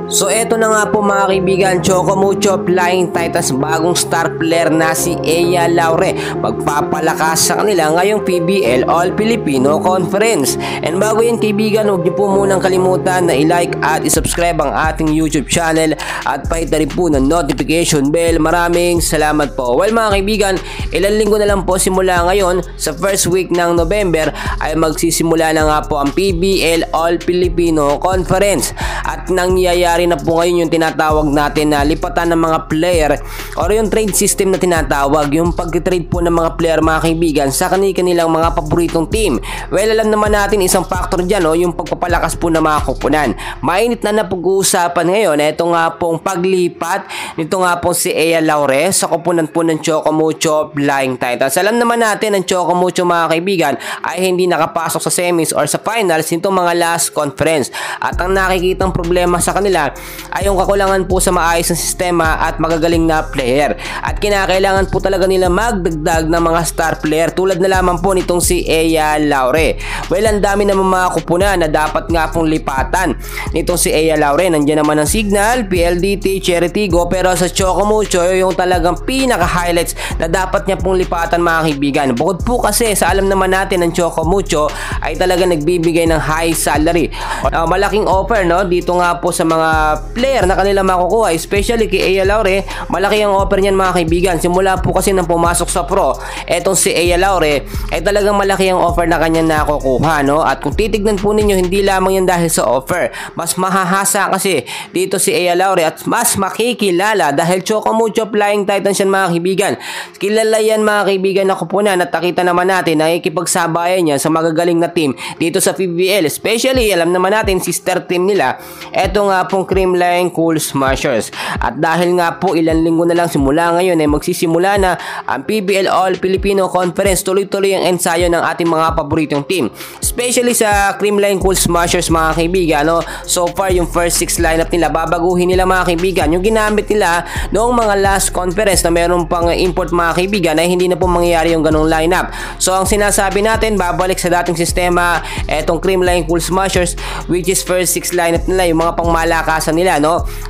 So eto na nga po mga kaibigan, Chocomucho Flying Titans bagong star player na si Ea Laure magpapalakas sa kanila ngayong PBL All Filipino Conference. And bago yan kaibigan, huwag niyo po munang kalimutan na i-like at i-subscribe ang ating YouTube channel at pahita rin po ng notification bell. Maraming salamat po. Well mga kaibigan, ilang linggo na lang po simula ngayon sa first week ng November ay magsisimula na nga po ang PBL All Filipino Conference at nangyayari na po ngayon yung tinatawag natin na lipatan ng mga player or yung trade system na tinatawag, yung pag-trade po ng mga player mga kaibigan sa kanilang mga paboritong team. Well, alam naman natin isang factor dyan, yung pagpapalakas po ng mga kupunan. Mainit na pag-uusapan ngayon ito nga pong paglipat nito nga po si Ea Laure sa kupunan po ng Chocomucho Flying Titans. Alam naman natin ang Chocomucho mga kaibigan ay hindi nakapasok sa semis or sa finals nitong mga last conference at ang nakikitang problema sa kanila ay yung kakulangan po sa maayos na sistema at magagaling na player. At kinakailangan po talaga nila magdagdag ng mga star player tulad na lamang po nitong si Ea Laure. Well, ang dami naman mga kupunan na dapat nga pong lipatan nitong si Ea Laure. Nandiyan naman ang Signal, PLDT, Cherry Tigo, pero sa Chocomucho yung talagang pinaka-highlights na dapat niya pong lipatan mga kaibigan. Bukod po kasi sa alam naman natin ng Chocomucho ay talaga nagbibigay ng high salary. Malaking offer dito nga po sa mga player na kanila makukuha, especially kay Ea Laure. Malaki ang offer niyan mga kaibigan. Simula po kasi nang pumasok sa pro etong si Ea Laure ay talagang malaki ang offer na kanya nakukuha, at kung titignan po ninyo, hindi lamang yan dahil sa offer, mas mahahasa kasi dito si Ea Laure at mas makikilala dahil Chocomucho Flying Titans yan mga kaibigan. Kilala yan mga kaibigan na kupunan at nakita naman natin na ikipagsabayan niya sa magagaling na team dito sa PBL, especially alam naman natin sister team nila eto nga pong Creamline Cool Smashers. At dahil nga po ilang linggo na lang simula ngayon ay magsisimula na ang PBL All Filipino Conference, tuloy-tuloy ang ensayo ng ating mga paboritong team, especially sa Creamline Cool Smashers mga kaibigan. So far yung first 6 lineup nila babaguhin nila mga kaibigan. Yung ginamit nila noong mga last conference na meron pang import mga kaibigan ay hindi na po mangyayari yung ganong lineup. So ang sinasabi natin, babalik sa dating sistema etong Creamline Cool Smashers, which is first 6 lineup nila, yung mga pangmalakasan nila.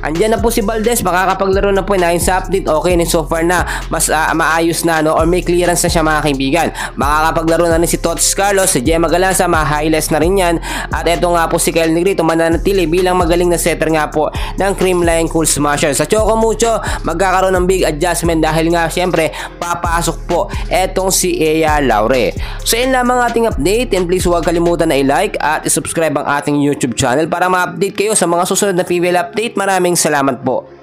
Andyan na po si Valdez, makakapaglaro na po na sa update. Okay na so far na, mas maayos na or may clearance na siya mga kaibigan. Makakapaglaro na rin si Tots Carlos, si Gemma Galanza, ma-highlights na rin yan. At eto nga po si Kyle Negrito mananatili bilang magaling na setter nga po ng Creamline Cool Smashers. Sa Chocomucho, magkakaroon ng big adjustment dahil nga syempre papasok po etong si Ea Laure. So yun lamang ating update, and please huwag kalimutan na i-like at i-subscribe ang ating YouTube channel para ma-update kayo sa mga susunod na PBL update. Maraming salamat po.